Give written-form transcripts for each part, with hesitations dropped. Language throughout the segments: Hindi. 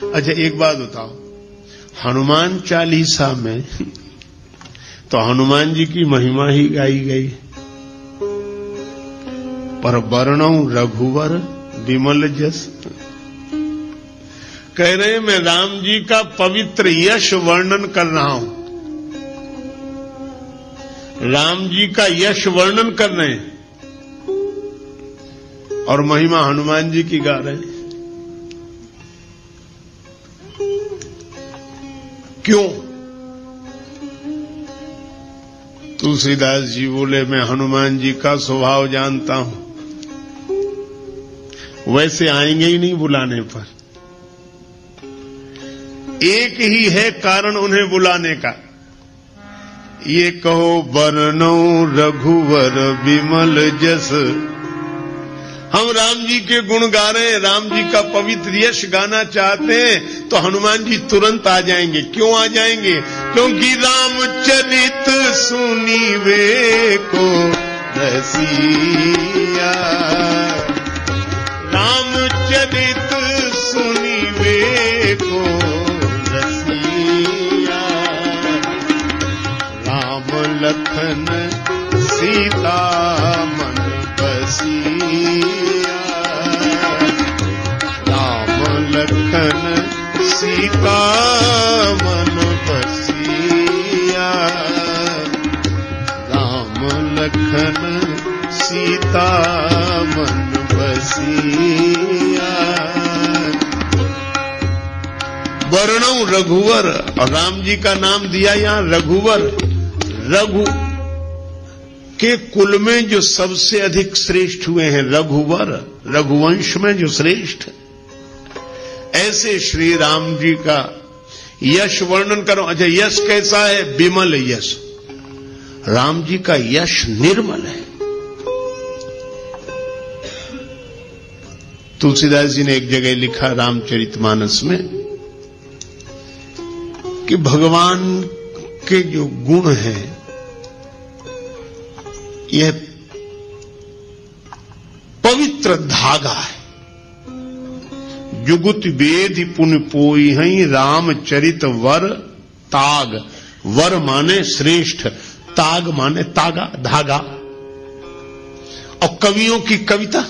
अच्छा एक बात बताओ, हनुमान चालीसा में तो हनुमान जी की महिमा ही गाई गई, पर वर्णौ रघुवर विमल जस। कह रहे मैं राम जी का पवित्र यश वर्णन कर रहा हूं, राम जी का यश वर्णन कर रहे हैं और महिमा हनुमान जी की गा रहे हैं। क्यों? तुलसीदास जी बोले मैं हनुमान जी का स्वभाव जानता हूं, वैसे आएंगे ही नहीं बुलाने पर। एक ही है कारण उन्हें बुलाने का, ये कहो वर्णौ रघुवर विमल जस। हम राम जी के गुण गा रहे हैं, राम जी का पवित्र यश गाना चाहते हैं तो हनुमान जी तुरंत आ जाएंगे। क्यों आ जाएंगे? क्योंकि रामचरित सुनीवे को रसिया, रामचरित सुनीवे को रसिया, राम लखन सीता मन बसिया, राम लखन सीता मन बसिया, राम लखन सीता मन बसिया। वर्णौ रघुवर, और राम जी का नाम दिया यहां रघुवर। रघु के कुल में जो सबसे अधिक श्रेष्ठ हुए हैं रघुवर, रघुवंश में जो श्रेष्ठ, ऐसे श्री राम जी का यश वर्णन करो। अच्छा यश कैसा है? विमल यश। राम जी का यश निर्मल है। तुलसीदास जी ने एक जगह लिखा रामचरितमानस में कि भगवान के जो गुण हैं यह पवित्र धागा है। जुगुत वेद पुन पोई हई रामचरित वर ताग। वर माने श्रेष्ठ, ताग माने तागा, धागा। और कवियों की कविता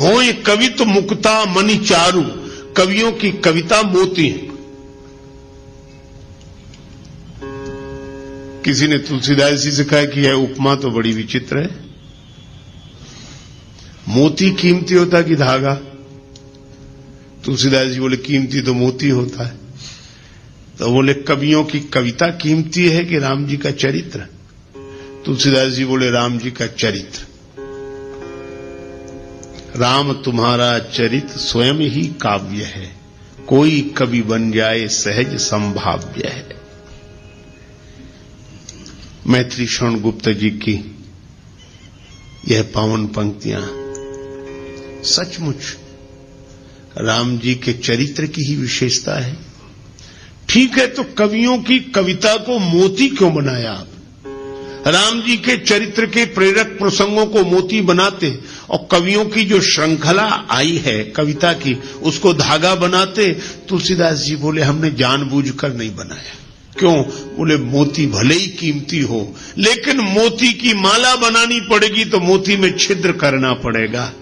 होए कवित मुक्ता मणि चारु, कवियों की कविता मोती है। किसी ने तुलसीदास जी से कहा कि यह उपमा तो बड़ी विचित्र है, मोती कीमती होता कि धागा? तुलसीदास जी बोले कीमती तो मोती होता है। तो बोले कवियों की कविता कीमती है कि राम जी का चरित्र? तुलसीदास जी बोले राम जी का चरित्र। राम तुम्हारा चरित्र स्वयं ही काव्य है, कोई कवि बन जाए सहज संभाव्य है। मैत्री श्रवण गुप्त जी की यह पावन पंक्तियां सचमुच राम जी के चरित्र की ही विशेषता है। ठीक है, तो कवियों की कविता को मोती क्यों बनाया आप? राम जी के चरित्र के प्रेरक प्रसंगों को मोती बनाते और कवियों की जो श्रृंखला आई है कविता की उसको धागा बनाते। तुलसीदास जी बोले हमने जानबूझकर नहीं बनाया। क्यों? बोले मोती भले ही कीमती हो, लेकिन मोती की माला बनानी पड़ेगी तो मोती में छिद्र करना पड़ेगा।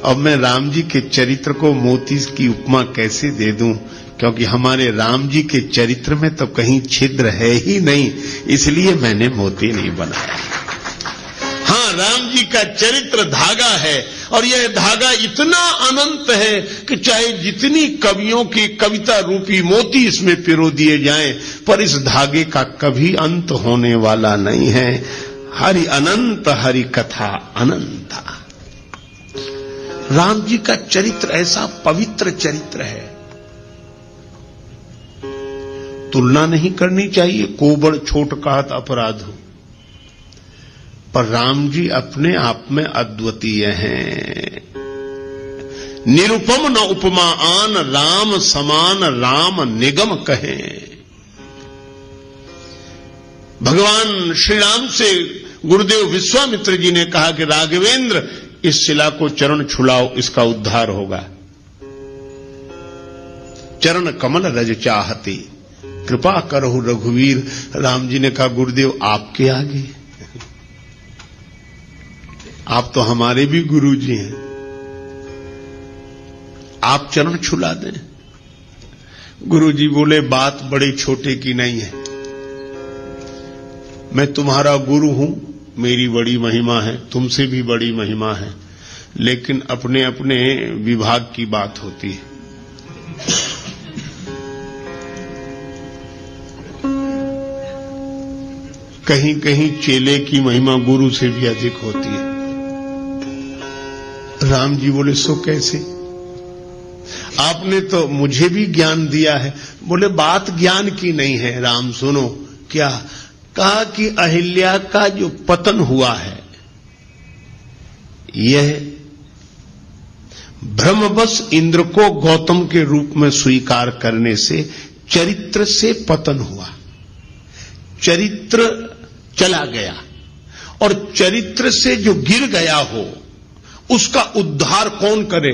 अब मैं राम जी के चरित्र को मोती की उपमा कैसे दे दूं? क्योंकि हमारे राम जी के चरित्र में तो कहीं छिद्र है ही नहीं, इसलिए मैंने मोती नहीं बनाया। हाँ, राम जी का चरित्र धागा है और यह धागा इतना अनंत है कि चाहे जितनी कवियों की कविता रूपी मोती इसमें पिरो दिए जाएं, पर इस धागे का कभी अंत होने वाला नहीं है। हरि अनंत हरि कथा अनंता। राम जी का चरित्र ऐसा पवित्र चरित्र है, तुलना नहीं करनी चाहिए। कोबड़ छोट कहत अपराध हो, पर राम जी अपने आप में अद्वितीय हैं। निरुपम न उपमा आन, राम समान राम निगम कहें। भगवान श्री राम से गुरुदेव विश्वामित्र जी ने कहा कि राघवेंद्र इस शिला को चरण छुलाओ, इसका उद्धार होगा। चरण कमल रज चाहते, कृपा करहु रघुवीर। राम जी ने कहा गुरुदेव आपके आगे, आप तो हमारे भी गुरु जी हैं, आप चरण छुला दें। गुरु जी बोले बात बड़े छोटे की नहीं है, मैं तुम्हारा गुरु हूं, मेरी बड़ी महिमा है, तुमसे भी बड़ी महिमा है, लेकिन अपने अपने विभाग की बात होती है। कहीं कहीं चेले की महिमा गुरु से भी अधिक होती है। राम जी बोले सो कैसे? आपने तो मुझे भी ज्ञान दिया है। बोले बात ज्ञान की नहीं है राम, सुनो। क्या कहा कि अहिल्या का जो पतन हुआ है यह भ्रमवश इंद्र को गौतम के रूप में स्वीकार करने से चरित्र से पतन हुआ, चरित्र चला गया, और चरित्र से जो गिर गया हो उसका उद्धार कौन करे?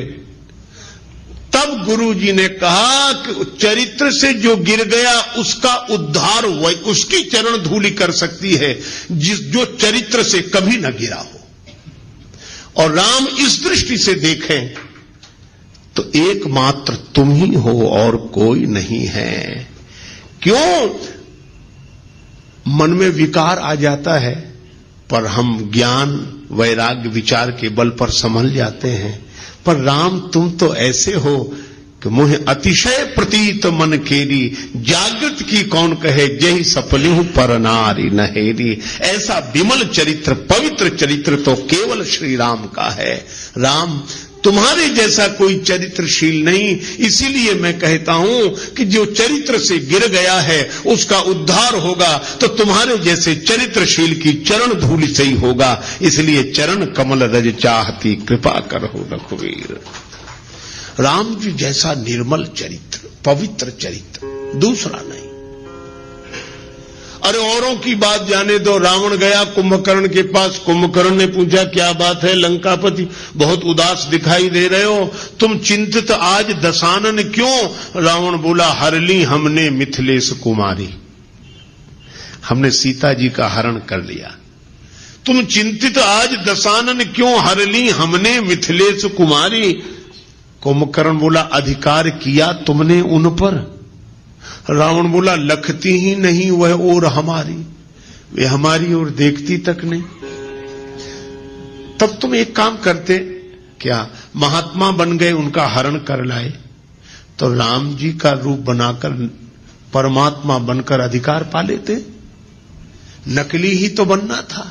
तब गुरु जी ने कहा कि चरित्र से जो गिर गया उसका उद्धार उसकी चरण धूलि कर सकती है जो चरित्र से कभी न गिरा हो। और राम इस दृष्टि से देखें तो एकमात्र तुम ही हो और कोई नहीं है। क्यों? मन में विकार आ जाता है पर हम ज्ञान वैराग्य विचार के बल पर संभल जाते हैं। पर राम तुम तो ऐसे हो कि मुझे अतिशय प्रतीत मन केरी, जागृत की कौन कहे जही सफली हूं पर नारी नहेरी। ऐसा विमल चरित्र, पवित्र चरित्र तो केवल श्री राम का है। राम तुम्हारे जैसा कोई चरित्रशील नहीं, इसीलिए मैं कहता हूं कि जो चरित्र से गिर गया है उसका उद्धार होगा तो तुम्हारे जैसे चरित्रशील की चरण धूलि से ही होगा। इसलिए चरण कमल रज चाहती, कृपा करहु रघुवीर। राम जी जैसा निर्मल चरित्र, पवित्र चरित्र दूसरा नहीं। अरे औरों की बात जाने दो। रावण गया कुंभकर्ण के पास, कुंभकर्ण ने पूछा क्या बात है लंकापति, बहुत उदास दिखाई दे रहे हो, तुम चिंतित आज दशानन क्यों? रावण बोला हर ली हमने मिथिलेश कुमारी, हमने सीता जी का हरण कर लिया। तुम चिंतित आज दशानन क्यों, हर ली हमने मिथिलेश कुमारी। कुंभकर्ण बोला अधिकार किया तुमने उन पर? रावण बोला लखती ही नहीं वह और हमारी, वे हमारी ओर देखती तक नहीं। तब तुम एक काम करते, क्या महात्मा बन गए, उनका हरण कर लाए, तो राम जी का रूप बनाकर परमात्मा बनकर अधिकार पा लेते। नकली ही तो बनना था।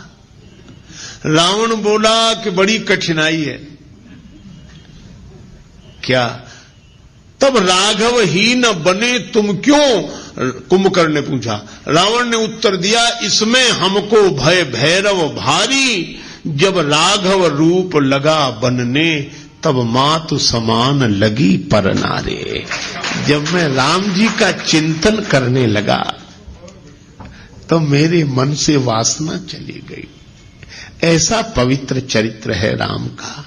रावण बोला कि बड़ी कठिनाई है। क्या? तब राघव ही न बने तुम क्यों? कुंभकर्ण ने पूछा। रावण ने उत्तर दिया इसमें हमको भय भैरव भारी, जब राघव रूप लगा बनने तब मातु समान लगी पर नारे। जब मैं राम जी का चिंतन करने लगा तो मेरे मन से वासना चली गई। ऐसा पवित्र चरित्र है राम का।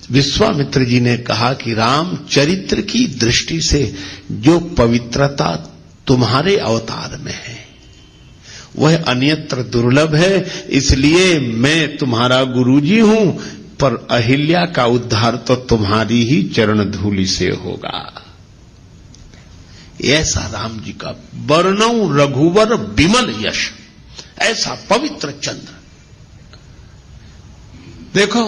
विश्वामित्र जी ने कहा कि राम चरित्र की दृष्टि से जो पवित्रता तुम्हारे अवतार में है वह अन्यत्र दुर्लभ है, इसलिए मैं तुम्हारा गुरुजी हूं, पर अहिल्या का उद्धार तो तुम्हारी ही चरण धूलि से होगा। ऐसा राम जी का वर्णौ रघुवर विमल यश, ऐसा पवित्र चंद्र। देखो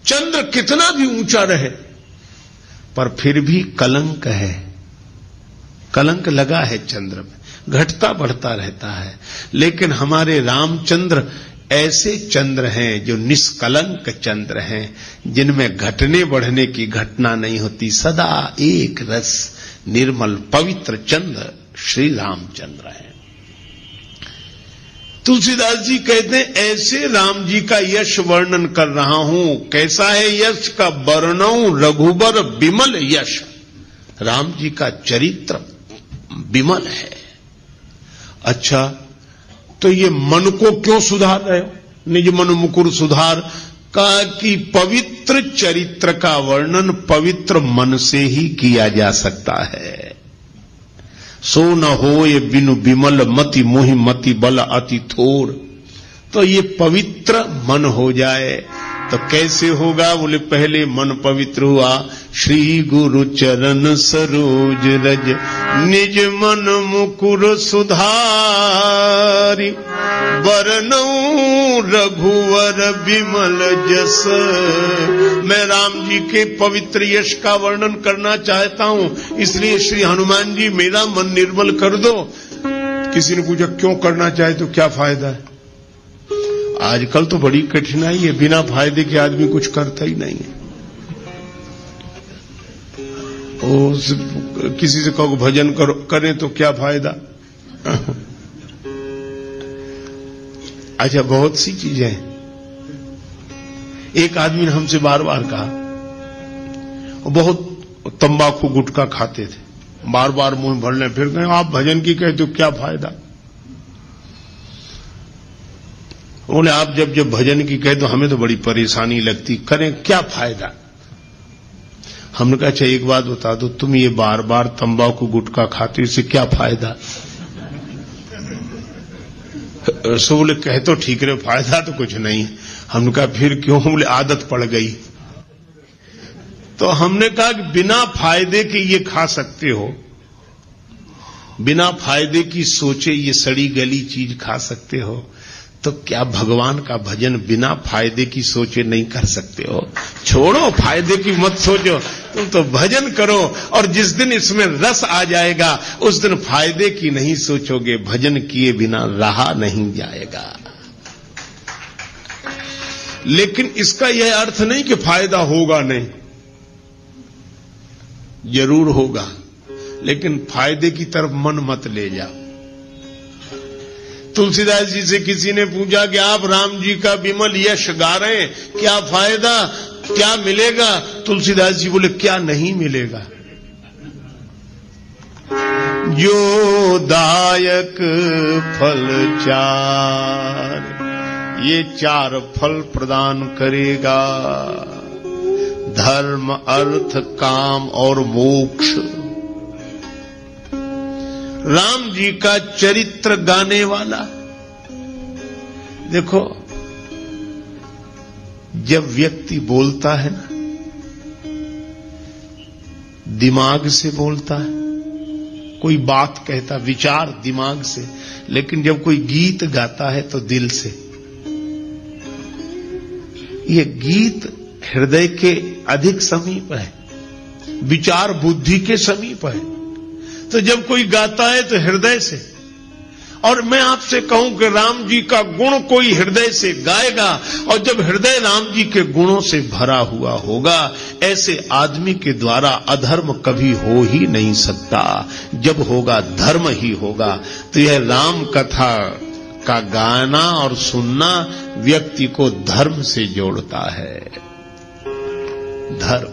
चंद्र कितना भी ऊंचा रहे पर फिर भी कलंक है, कलंक लगा है चंद्र में, घटता बढ़ता रहता है। लेकिन हमारे रामचंद्र ऐसे चंद्र हैं जो निष्कलंक चंद्र हैं, जिनमें घटने बढ़ने की घटना नहीं होती, सदा एक रस निर्मल पवित्र चंद्र श्री रामचंद्र है। तुलसीदास जी कहते हैं ऐसे राम जी का यश वर्णन कर रहा हूं। कैसा है यश का? वर्णौ रघुबर विमल यश। राम जी का चरित्र विमल है। अच्छा, तो ये मन को क्यों सुधार रहे हो? निज मन मुकुर सुधार, कहा कि पवित्र चरित्र का वर्णन पवित्र मन से ही किया जा सकता है। सो न होय बिनु विमल मति मोहि मति बल अति थोर। तो ये पवित्र मन हो जाए तो कैसे होगा? बोले पहले मन पवित्र हुआ, श्री गुरु चरण सरोज रज निज मन मुकुर सुधारी, बरनऊं रघुवर विमल जस। मैं राम जी के पवित्र यश का वर्णन करना चाहता हूं, इसलिए श्री हनुमान जी मेरा मन निर्मल कर दो। किसी ने पूछा क्यों करना चाहे तो क्या फायदा है? आजकल तो बड़ी कठिनाई है, बिना फायदे के आदमी कुछ करता ही नहीं है। किसी से कहो भजन करो, करें तो क्या फायदा? अच्छा, बहुत सी चीजें हैं। एक आदमी ने हमसे बार बार कहा, वो बहुत तंबाकू गुटखा खाते थे, बार बार मुंह भर ले, फिर कहें आप भजन की कहते हो क्या फायदा? बोले आप जब जब भजन की कहे तो हमें तो बड़ी परेशानी लगती, करें क्या फायदा? हमने कहा अच्छा एक बात बता दो, तुम ये बार बार तंबाकू गुटखा खाते, इससे क्या फायदा? सो बोले कहे तो ठीक रहे, फायदा तो कुछ नहीं है। हमने कहा फिर क्यों? बोले आदत पड़ गई। तो हमने कहा कि बिना फायदे के ये खा सकते हो, बिना फायदे की सोचे ये सड़ी गली चीज खा सकते हो, तो क्या भगवान का भजन बिना फायदे की सोचे नहीं कर सकते हो? छोड़ो फायदे की मत सोचो, तुम तो भजन करो, और जिस दिन इसमें रस आ जाएगा उस दिन फायदे की नहीं सोचोगे, भजन किए बिना रहा नहीं जाएगा। लेकिन इसका यह अर्थ नहीं कि फायदा होगा नहीं, जरूर होगा, लेकिन फायदे की तरफ मन मत ले जाओ। तुलसीदास जी से किसी ने पूछा कि आप राम जी का विमल यश गा रहे हैं, क्या फायदा, क्या मिलेगा? तुलसीदास जी बोले क्या नहीं मिलेगा? जो दायक फल चार, ये चार फल प्रदान करेगा, धर्म अर्थ काम और मोक्ष। राम जी का चरित्र गाने वाला, देखो जब व्यक्ति बोलता है ना, दिमाग से बोलता है, कोई बात कहता विचार दिमाग से, लेकिन जब कोई गीत गाता है तो दिल से। ये गीत हृदय के अधिक समीप है, विचार बुद्धि के समीप है। तो जब कोई गाता है तो हृदय से। और मैं आपसे कहूं कि राम जी का गुण कोई हृदय से गाएगा, और जब हृदय राम जी के गुणों से भरा हुआ होगा, ऐसे आदमी के द्वारा अधर्म कभी हो ही नहीं सकता। जब होगा धर्म ही होगा। तो यह राम कथा का गाना और सुनना व्यक्ति को धर्म से जोड़ता है। धर्म,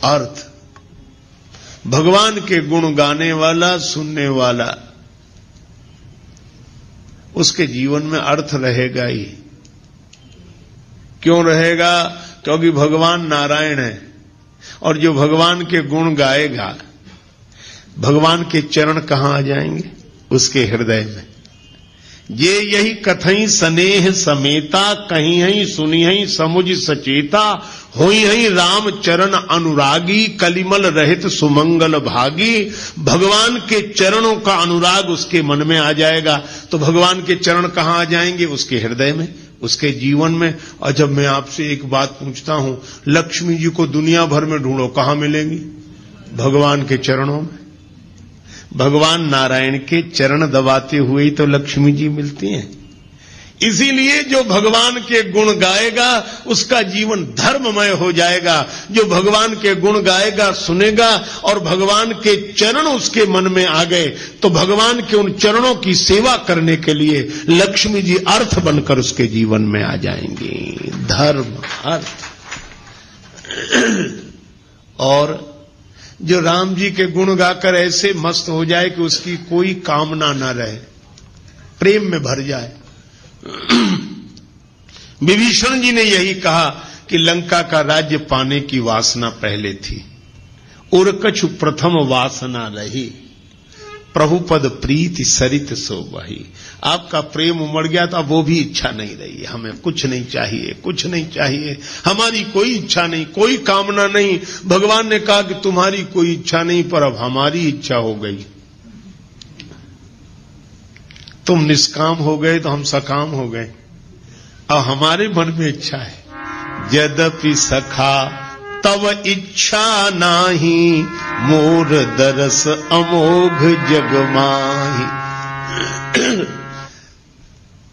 अर्थ, भगवान के गुण गाने वाला, सुनने वाला, उसके जीवन में अर्थ रहेगा ही। क्यों रहेगा? क्योंकि भगवान नारायण है, और जो भगवान के गुण गाएगा, भगवान के चरण कहां आ जाएंगे? उसके हृदय में। ये यही कथई स्नेह समेता, कहीं हई सुनी हई समुझ सचेता, होई हई राम चरण अनुरागी, कलिमल रहित सुमंगल भागी। भगवान के चरणों का अनुराग उसके मन में आ जाएगा। तो भगवान के चरण कहां आ जाएंगे? उसके हृदय में, उसके जीवन में। और जब मैं आपसे एक बात पूछता हूं, लक्ष्मी जी को दुनिया भर में ढूंढो, कहां मिलेंगी? भगवान के चरणों में। भगवान नारायण के चरण दबाते हुए ही तो लक्ष्मी जी मिलती हैं। इसीलिए जो भगवान के गुण गाएगा उसका जीवन धर्ममय हो जाएगा। जो भगवान के गुण गाएगा, सुनेगा, और भगवान के चरण उसके मन में आ गए, तो भगवान के उन चरणों की सेवा करने के लिए लक्ष्मी जी अर्थ बनकर उसके जीवन में आ जाएंगी। धर्म, अर्थ। और जो राम जी के गुण गाकर ऐसे मस्त हो जाए कि उसकी कोई कामना न रहे, प्रेम में भर जाए। विभीषण जी ने यही कहा कि लंका का राज्य पाने की वासना पहले थी, और कछु प्रथम वासना रही, प्रभु पद प्रीति सरित सो बही। आपका प्रेम उमड़ गया तो अब वो भी इच्छा नहीं रही, हमें कुछ नहीं चाहिए, कुछ नहीं चाहिए, हमारी कोई इच्छा नहीं, कोई कामना नहीं। भगवान ने कहा कि तुम्हारी कोई इच्छा नहीं, पर अब हमारी इच्छा हो गई। तुम निष्काम हो गए तो हम सकाम हो गए, अब हमारे मन में इच्छा है। यद्यपि सखा तव इच्छा नाही, मोर दरस अमोघ जग माही।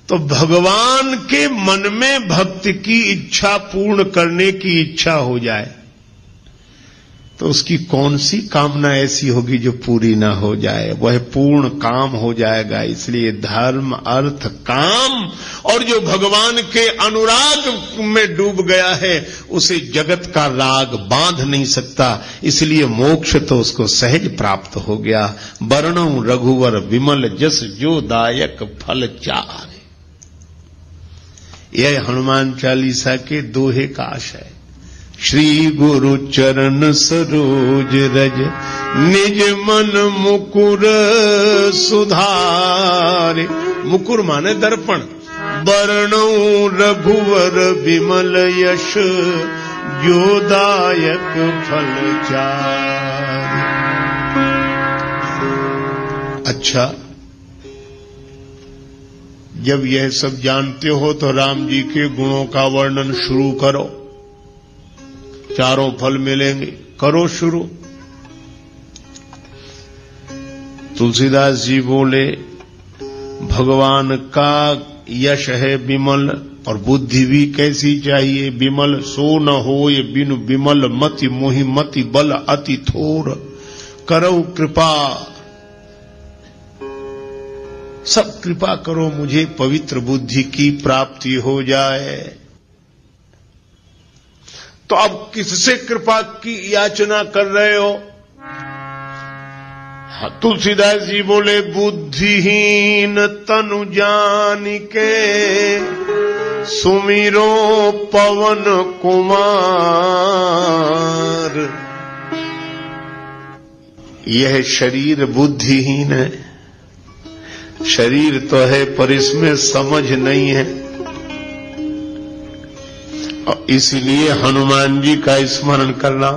तो भगवान के मन में भक्त की इच्छा पूर्ण करने की इच्छा हो जाए तो उसकी कौन सी कामना ऐसी होगी जो पूरी ना हो जाए, वह पूर्ण काम हो जाएगा। इसलिए धर्म अर्थ काम, और जो भगवान के अनुराग में डूब गया है उसे जगत का राग बांध नहीं सकता, इसलिए मोक्ष तो उसको सहज प्राप्त हो गया। वर्णो रघुवर विमल जस जो दायक फल चार। यह हनुमान चालीसा के दोहे का आशय। श्री गुरु चरण सरोज रज, निज मन मुकुर सुधारे। मुकुर माने दर्पण। वर्णो रघुवर विमल यश, जो दायक फल चार। अच्छा, जब यह सब जानते हो तो राम जी के गुणों का वर्णन शुरू करो, चारों फल मिलेंगे, करो शुरू। तुलसीदास जी बोले भगवान का यश है विमल, और बुद्धि भी कैसी चाहिए विमल। सो न होय बिनु विमल मति, मोहि मति बल अति थोर। करो कृपा, सब कृपा करो मुझे पवित्र बुद्धि की प्राप्ति हो जाए। तो अब किससे कृपा की याचना कर रहे हो? तुलसीदास जी बोले बुद्धिहीन तनु जान के, सुमिरो पवन कुमार। यह शरीर बुद्धिहीन है, शरीर तो है पर इसमें समझ नहीं है, और इसलिए हनुमान जी का स्मरण करना।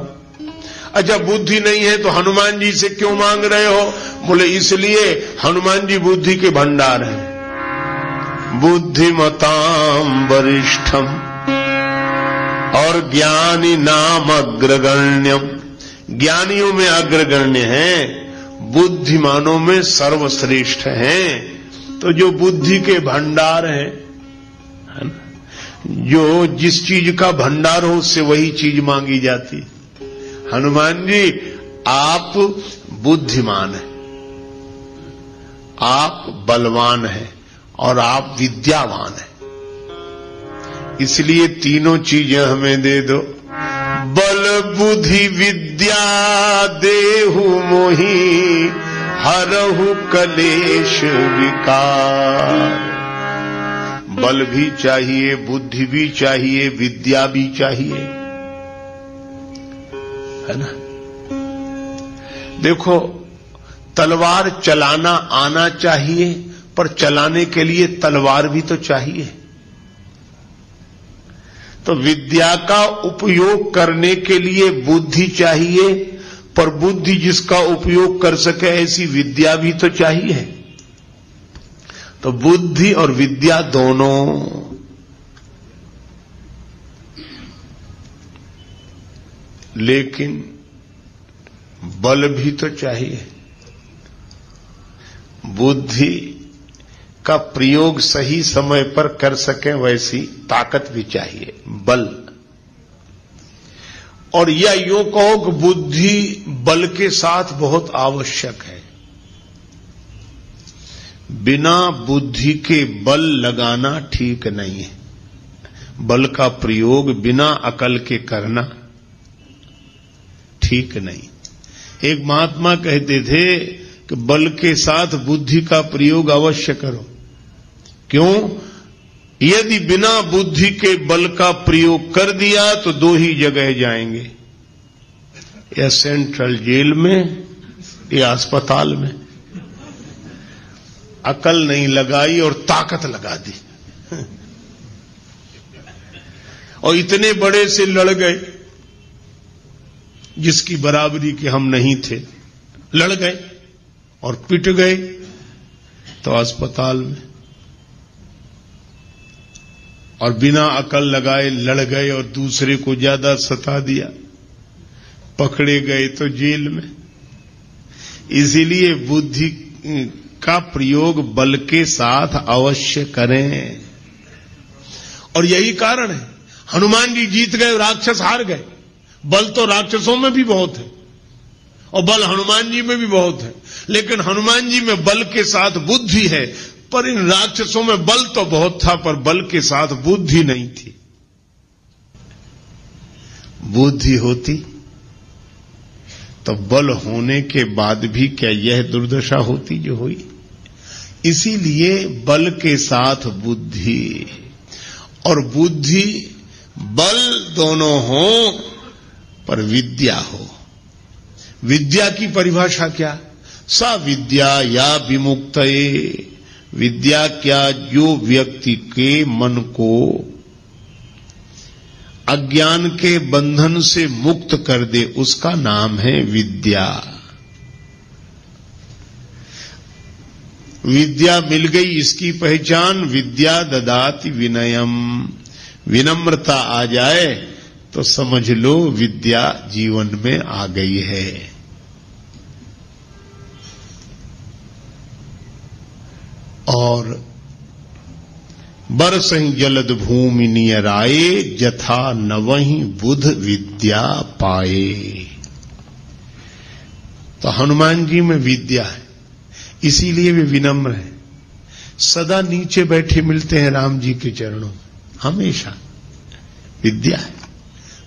अच्छा, बुद्धि नहीं है तो हनुमान जी से क्यों मांग रहे हो? बोले इसलिए हनुमान जी बुद्धि के भंडार हैं। बुद्धिमताम वरिष्ठम और ज्ञानी नाम अग्रगण्यम। ज्ञानियों में अग्रगण्य हैं, बुद्धिमानों में सर्वश्रेष्ठ हैं। तो जो बुद्धि के भंडार हैं, है ना, जो जिस चीज का भंडार हो उससे वही चीज मांगी जाती। हनुमान जी आप बुद्धिमान हैं, आप बलवान हैं और आप विद्यावान हैं, इसलिए तीनों चीजें हमें दे दो। बल बुद्धि विद्या देहु मोहि, हरहु कलेश विकार। बल भी चाहिए, बुद्धि भी चाहिए, विद्या भी चाहिए, है ना। देखो, तलवार चलाना आना चाहिए, पर चलाने के लिए तलवार भी तो चाहिए। तो विद्या का उपयोग करने के लिए बुद्धि चाहिए, पर बुद्धि जिसका उपयोग कर सके ऐसी विद्या भी तो चाहिए। तो बुद्धि और विद्या दोनों, लेकिन बल भी तो चाहिए। बुद्धि का प्रयोग सही समय पर कर सके वैसी ताकत भी चाहिए, बल। और या यूं कहो कि बुद्धि बल के साथ बहुत आवश्यक है। बिना बुद्धि के बल लगाना ठीक नहीं है। बल का प्रयोग बिना अकल के करना ठीक नहीं। एक महात्मा कहते थे कि बल के साथ बुद्धि का प्रयोग अवश्य करो। क्यों? यदि बिना बुद्धि के बल का प्रयोग कर दिया तो दो ही जगह जाएंगे, या सेंट्रल जेल में या अस्पताल में। अकल नहीं लगाई और ताकत लगा दी और इतने बड़े से लड़ गए जिसकी बराबरी के हम नहीं थे, लड़ गए और पिट गए तो अस्पताल में, और बिना अकल लगाए लड़ गए और दूसरे को ज्यादा सता दिया, पकड़े गए तो जेल में। इसीलिए बुद्धि का प्रयोग बल के साथ अवश्य करें। और यही कारण है हनुमान जी जीत गए, राक्षस हार गए। बल तो राक्षसों में भी बहुत है और बल हनुमान जी में भी बहुत है, लेकिन हनुमान जी में बल के साथ बुद्धि है, पर इन राक्षसों में बल तो बहुत था पर बल के साथ बुद्धि नहीं थी। बुद्धि होती तो बल होने के बाद भी क्या यह दुर्दशा होती जो हुई। इसीलिए बल के साथ बुद्धि, और बुद्धि बल दोनों हो पर विद्या हो। विद्या की परिभाषा क्या? सा विद्या या विमुक्तये, विद्या क्या? जो व्यक्ति के मन को अज्ञान के बंधन से मुक्त कर दे, उसका नाम है विद्या। विद्या मिल गई, इसकी पहचान विद्या ददाति विनयम। विनम्रता आ जाए तो समझ लो विद्या जीवन में आ गई है। और बरसहि जलद भूमि नियराए, जथा नवहि बुध विद्या पाए। तो हनुमान जी में विद्या है, इसीलिए वे विनम्र हैं। सदा नीचे बैठे मिलते हैं राम जी के चरणों में, हमेशा विद्या है।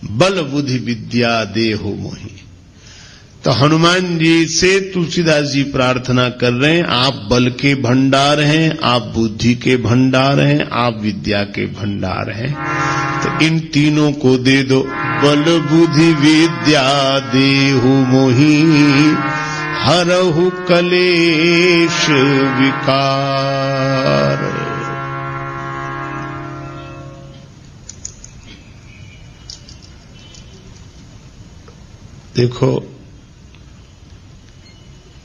बल बुद्धि विद्या देहु मोहि। तो हनुमान जी से तुलसीदास जी प्रार्थना कर रहे हैं, आप बल के भंडार हैं, आप बुद्धि के भंडार हैं, आप विद्या के भंडार हैं, तो इन तीनों को दे दो। बल बुद्धि विद्या देहु मोहि, हरहु कलेश विकार। देखो,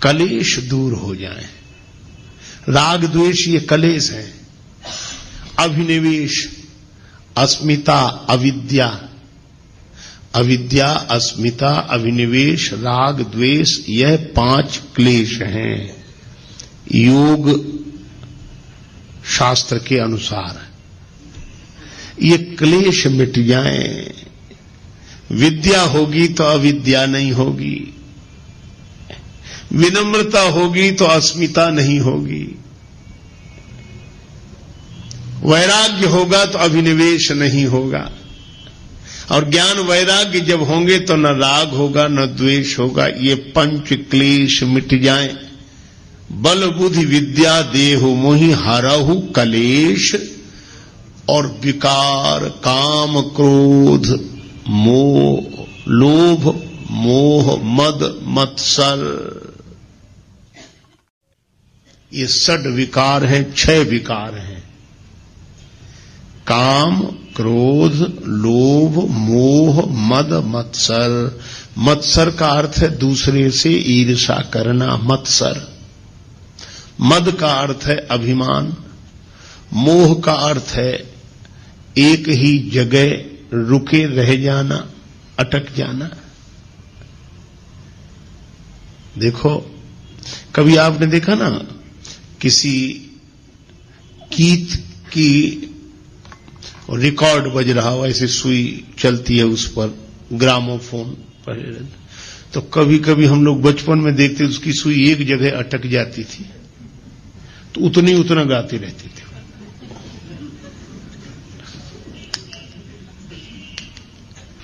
कलेश दूर हो जाए। राग द्वेष ये कलेश है। अभिनिवेश, अस्मिता, अविद्या, अविद्या, अस्मिता, अभिनिवेश, राग द्वेष, यह 5 क्लेश हैं योग शास्त्र के अनुसार। ये क्लेश मिट जाएं, विद्या होगी तो अविद्या नहीं होगी, विनम्रता होगी तो अस्मिता नहीं होगी, वैराग्य होगा तो अभिनिवेश नहीं होगा, और ज्ञान वैराग्य जब होंगे तो न राग होगा न द्वेष होगा। ये 5 क्लेश मिट जाएं। बल बुद्धि विद्या देहु मोहि, हरहु कलेश, और विकार, काम, क्रोध, मोह, लोभ, मोह, मद, मत्सर, ये 6 विकार हैं, 6 विकार हैं। काम, क्रोध, लोभ, मोह, मद, मत्सर। मत्सर का अर्थ है दूसरे से ईर्ष्या करना, मत्सर। मद का अर्थ है अभिमान। मोह का अर्थ है एक ही जगह रुके रह जाना, अटक जाना। देखो, कभी आपने देखा ना, किसी गीत की रिकॉर्ड बज रहा हो, ऐसे सुई चलती है उस पर, ग्रामोफोन पर, तो कभी कभी हम लोग बचपन में देखते उसकी सुई एक जगह अटक जाती थी तो उतना गाते रहते थे।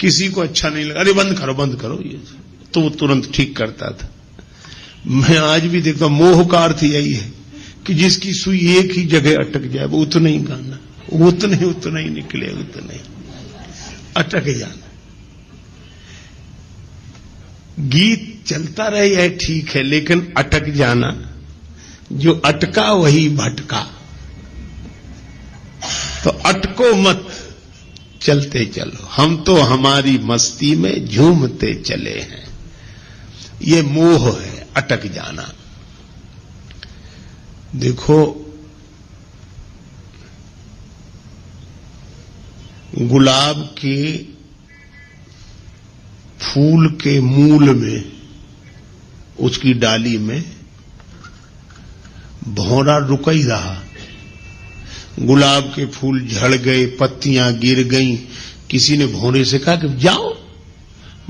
किसी को अच्छा नहीं लगा, अरे बंद करो ये, तो वो तुरंत ठीक करता था। मैं आज भी देखता हूं, मोह का अर्थ यही है कि जिसकी सुई एक ही जगह अटक जाए वो उतना ही गाना। उतने उतना ही निकले, उतने ही अटक जाना। गीत चलता रहे है ठीक है, लेकिन अटक जाना, जो अटका वही भटका। तो अटको मत, चलते चलो। हम तो हमारी मस्ती में झूमते चले हैं। ये मोह है, अटक जाना। देखो, गुलाब के फूल के मूल में, उसकी डाली में भौरा रुक ही रहा। गुलाब के फूल झड़ गए, पत्तियां गिर गईं। किसी ने भौरे से कहा कि जाओ।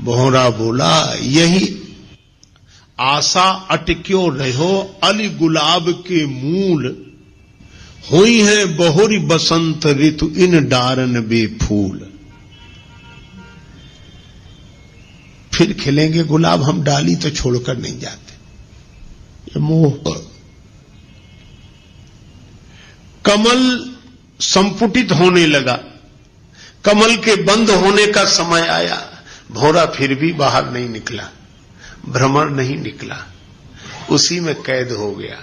भौरा बोला, यही आशा अटक्यो रहो, अली गुलाब के मूल, हुई है बहुरी बसंत ऋतु इन डारन बेफूल। फिर खिलेंगे गुलाब, हम डाली तो छोड़कर नहीं जाते। ये मोह। कमल संपुटित होने लगा, कमल के बंद होने का समय आया। भौरा फिर भी बाहर नहीं निकला, भ्रमण नहीं निकला, उसी में कैद हो गया।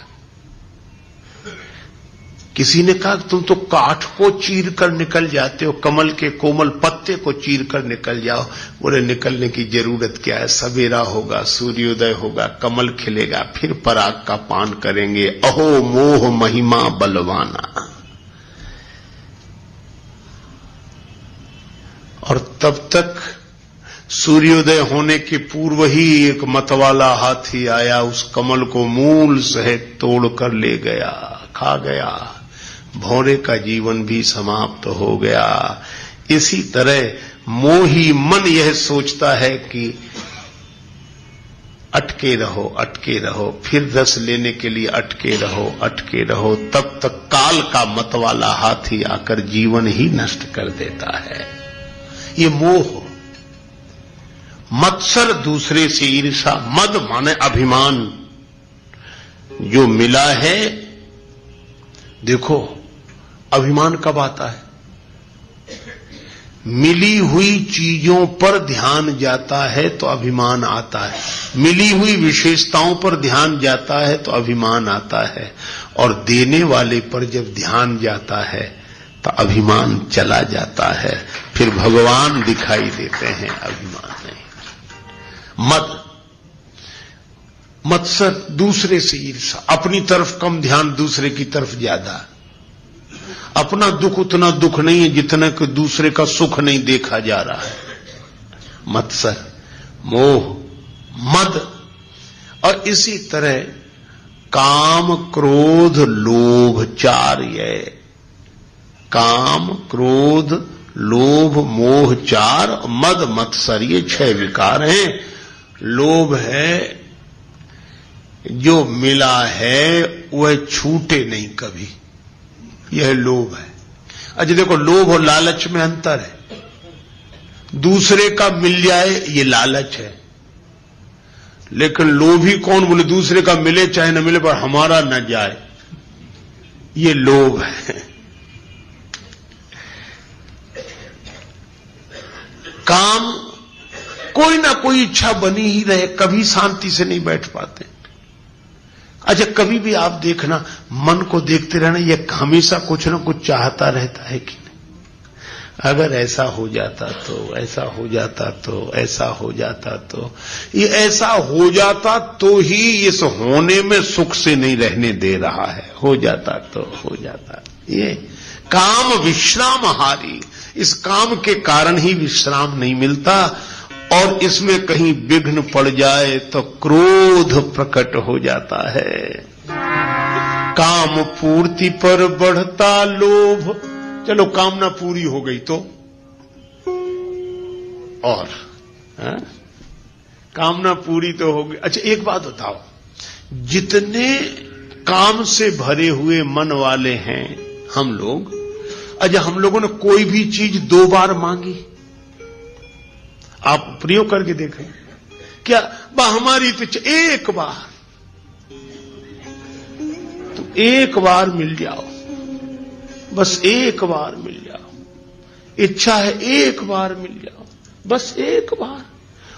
किसी ने कहा तुम तो काठ को चीर कर निकल जाते हो, कमल के कोमल पत्ते को चीर कर निकल जाओ। बोले निकलने की जरूरत क्या है, सवेरा होगा, सूर्योदय होगा, कमल खिलेगा, फिर पराग का पान करेंगे। अहो मोह महिमा बलवाना। और तब तक सूर्योदय होने के पूर्व ही एक मतवाला हाथी आया, उस कमल को मूल सहित तोड़कर ले गया, खा गया। भौरे का जीवन भी समाप्त हो गया। इसी तरह मोही मन यह सोचता है कि अटके रहो, अटके रहो, फिर रस लेने के लिए अटके रहो, अटके रहो। तब तक काल का मतवाला हाथी आकर जीवन ही नष्ट कर देता है। ये मोह। मत्सर, दूसरे से ईर्षा। मद माने अभिमान। जो मिला है, देखो अभिमान कब आता है, मिली हुई चीजों पर ध्यान जाता है तो अभिमान आता है। मिली हुई विशेषताओं पर ध्यान जाता है तो अभिमान आता है। और देने वाले पर जब ध्यान जाता है तो अभिमान चला जाता है। फिर भगवान दिखाई देते हैं, अभिमान नहीं। मद, मत्सर, दूसरे से ईर्षा। अपनी तरफ कम ध्यान, दूसरे की तरफ ज्यादा। अपना दुख उतना दुख नहीं है जितना कि दूसरे का सुख नहीं देखा जा रहा है। मत्सर, मोह, मद। और इसी तरह काम, क्रोध, लोभ, चार। ये काम, क्रोध, लोभ, मोह चार, मद, मत्सर, ये 6 विकार हैं। लोभ है, जो मिला है वह छूटे नहीं कभी, यह लोभ है। अच्छा देखो, लोभ और लालच में अंतर है। दूसरे का मिल जाए ये लालच है, लेकिन लोभी कौन, बोले दूसरे का मिले चाहे न मिले पर हमारा न जाए, ये लोभ है। काम, कोई ना कोई इच्छा बनी ही रहे, कभी शांति से नहीं बैठ पाते। अच्छा कभी भी आप देखना, मन को देखते रहना, यह हमेशा कुछ ना कुछ चाहता रहता है कि नहीं। अगर ऐसा हो जाता तो, ऐसा हो जाता तो, ऐसा हो जाता तो, ये ऐसा हो जाता तो ही इस होने में सुख से नहीं रहने दे रहा है। हो जाता तो, हो जाता। ये काम विश्रामहारी, इस काम के कारण ही विश्राम नहीं मिलता। और इसमें कहीं विघ्न पड़ जाए तो क्रोध प्रकट हो जाता है। काम पूर्ति पर बढ़ता लोभ। चलो कामना पूरी हो गई तो और कामना पूरी तो हो गई। अच्छा एक बात बताओ, जितने काम से भरे हुए मन वाले हैं हम लोग, अच्छा हम लोगों ने कोई भी चीज 2 बार मांगी? आप प्रयोग करके देखें क्या? हमारी तो एक बार, तो एक बार मिल जाओ बस एक बार मिल जाओ, इच्छा है एक बार मिल जाओ, बस एक बार।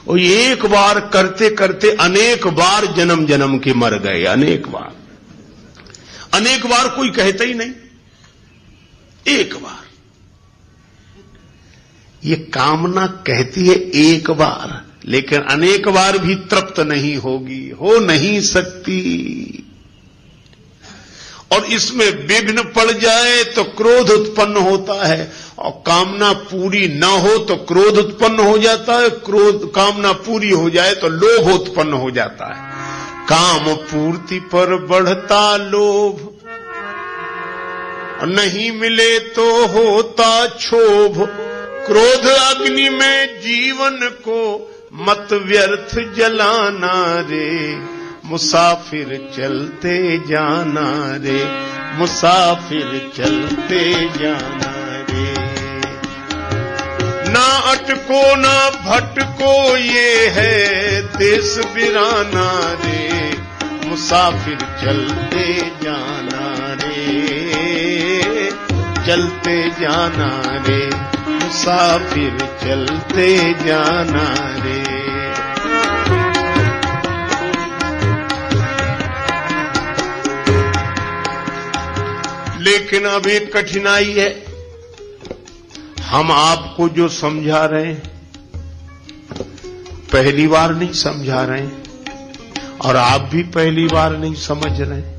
और एक बार करते करते अनेक बार जन्म जन्म के मर गए, अनेक बार। अनेक बार कोई कहता ही नहीं, एक बार। ये कामना कहती है एक बार, लेकिन अनेक बार भी तृप्त नहीं होगी, हो नहीं सकती। और इसमें विघ्न पड़ जाए तो क्रोध उत्पन्न होता है, और कामना पूरी न हो तो क्रोध उत्पन्न हो जाता है, कामना पूरी हो जाए तो लोभ उत्पन्न हो जाता है। काम पूर्ति पर बढ़ता लोभ, नहीं मिले तो होता क्षोभ। क्रोध अग्नि में जीवन को मत व्यर्थ जलाना रे, मुसाफिर चलते जाना रे, मुसाफिर चलते जाना रे। ना अटको ना भटको ये है देश बिराना रे, मुसाफिर चलते जाना रे, चलते जाना रे, मुसाफिर चलते जाना रे। लेकिन अब एक कठिनाई है, हम आपको जो समझा रहे हैं पहली बार नहीं समझा रहे हैं, और आप भी पहली बार नहीं समझ रहे हैं।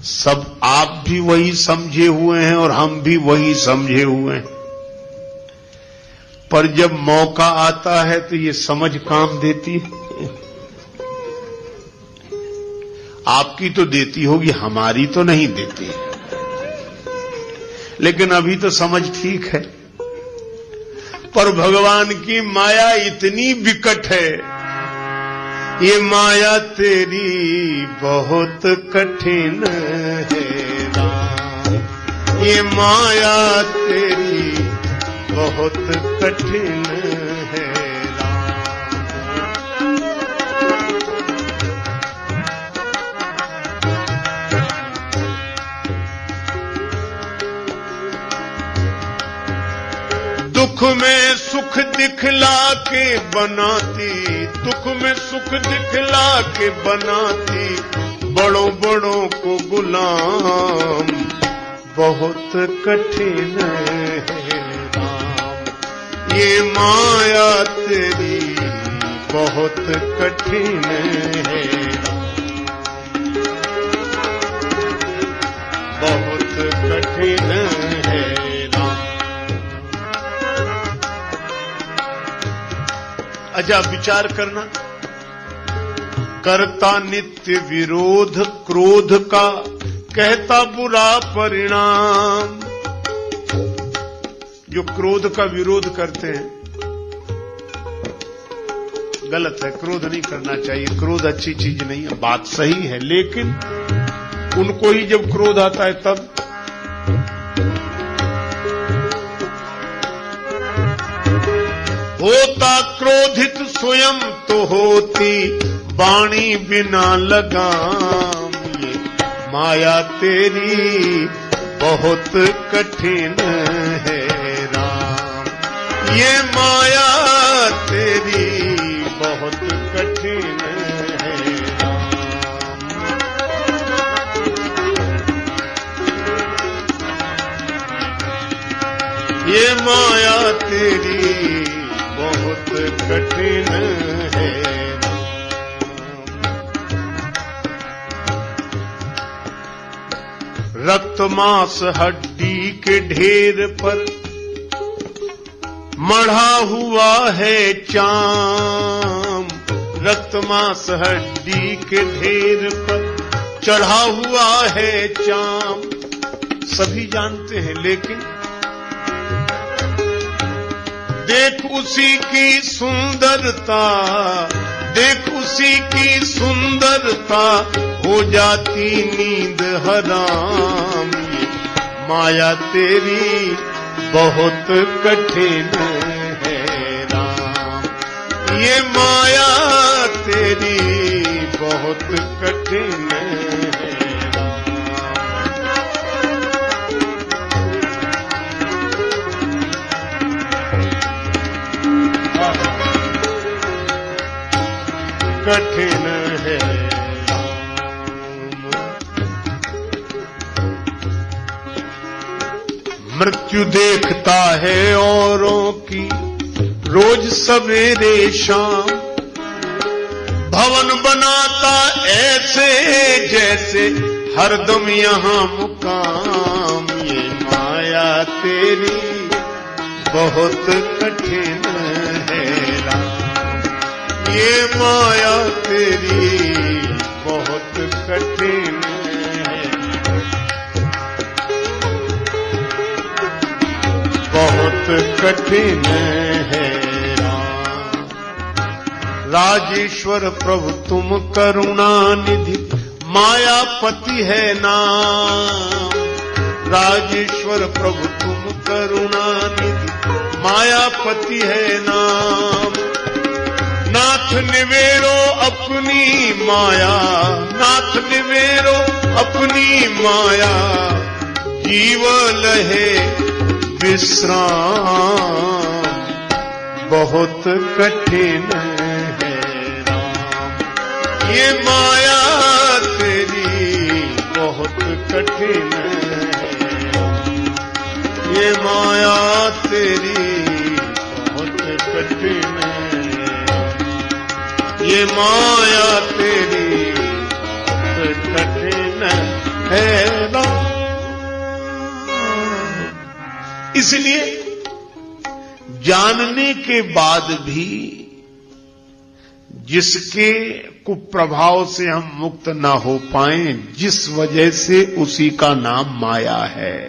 सब आप भी वही समझे हुए हैं और हम भी वही समझे हुए हैं। पर जब मौका आता है तो ये समझ काम देती है। आपकी तो देती होगी, हमारी तो नहीं देती। लेकिन अभी तो समझ ठीक है, पर भगवान की माया इतनी विकट है, ये माया तेरी बहुत कठिन है राम, ये माया तेरी बहुत कठिन है राम। दुख में सुख दिखला के बनाती, दुख में सुख दिखला के बनाती, बड़ों बड़ों को गुलाम बहुत कठिन है राम। ये माया तेरी बहुत कठिन है राम, बहुत कठिन है राम। अच्छा विचार करना, करता नित्य विरोध क्रोध का, कहता बुरा परिणाम। जो क्रोध का विरोध करते हैं गलत है, क्रोध नहीं करना चाहिए, क्रोध अच्छी चीज नहीं है, बात सही है। लेकिन उनको ही जब क्रोध आता है तब होता क्रोधित स्वयं तो होती वाणी बिना लगाम। ये माया तेरी बहुत कठिन है राम, ये माया तेरी बहुत कठिन है राम। ये माया तेरी बहुत कठिन है राम। रक्त मांस हड्डी के ढेर पर मढ़ा हुआ है चाम। रक्त मांस हड्डी के ढेर पर चढ़ा हुआ है चाम। सभी जानते हैं, लेकिन देख उसी की सुंदरता, देख उसी की सुंदरता, हो जाती नींद हराम। ये माया तेरी बहुत कठिन है राम, ये माया तेरी बहुत कठिन है राम। कठिन है। मृत्यु देखता है औरों की रोज सवेरे शाम, भवन बनाता ऐसे जैसे हरदम यहाँ मुकाम। ये माया तेरी बहुत कठिन है राम, ये माया तेरी बहुत कठिन है, बहुत कठिन है राम। राजेश्वर प्रभु तुम करुणा निधि, मायापति है नाम। राजेश्वर प्रभु तुम करुणा निधि, मायापति है नाम। नाथ निवेरो अपनी माया, नाथ निवेरो अपनी माया, जीव लहे विश्राम। बहुत कठिन है राम, ये माया तेरी बहुत कठिन है, ये माया तेरी बहुत कठिन है, ये माया तेरी बहुत कठिन है राम। इसलिए जानने के बाद भी जिसके कुप्रभाव से हम मुक्त न हो पाए, जिस वजह से उसी का नाम माया है।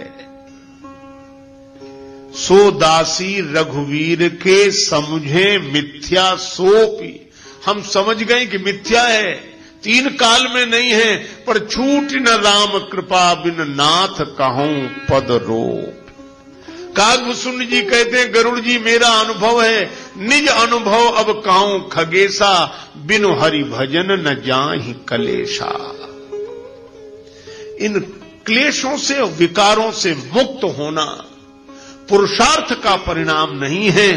सो दासी रघुवीर के समझे मिथ्या सोपी, हम समझ गए कि मिथ्या है, तीन काल में नहीं है, पर छूट न राम कृपा बिन नाथ कहूं पद रोप। कागभूषण जी कहते हैं गरुड़ जी मेरा अनुभव है, निज अनुभव अब काऊं खगेसा, बिनु हरि भजन न जाहि कलेशा। इन क्लेशों से विकारों से मुक्त होना पुरुषार्थ का परिणाम नहीं है,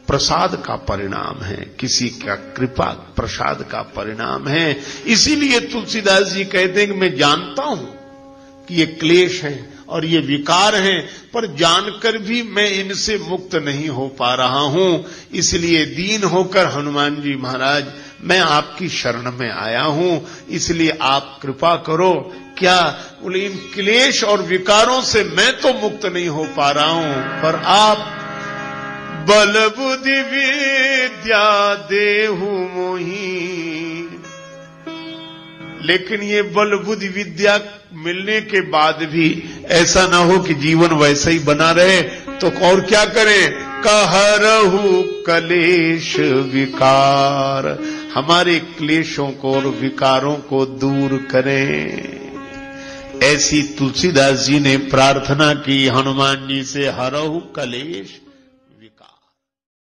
प्रसाद का परिणाम है, किसी का कृपा प्रसाद का परिणाम है। इसीलिए तुलसीदास जी कहते हैं कि मैं जानता हूं कि ये क्लेश है और ये विकार हैं, पर जानकर भी मैं इनसे मुक्त नहीं हो पा रहा हूं। इसलिए दीन होकर हनुमान जी महाराज मैं आपकी शरण में आया हूं, इसलिए आप कृपा करो। क्या बोले, इन क्लेश और विकारों से मैं तो मुक्त नहीं हो पा रहा हूं, पर आप बल बुद्धि विद्या देहु मोहि। लेकिन ये बल बुद्धि विद्या मिलने के बाद भी ऐसा ना हो कि जीवन वैसा ही बना रहे, तो और क्या करें? कहरहु कलेश विकार, हमारे क्लेशों को और विकारों को दूर करें। ऐसी तुलसीदास जी ने प्रार्थना की हनुमान जी से, हरहु कलेश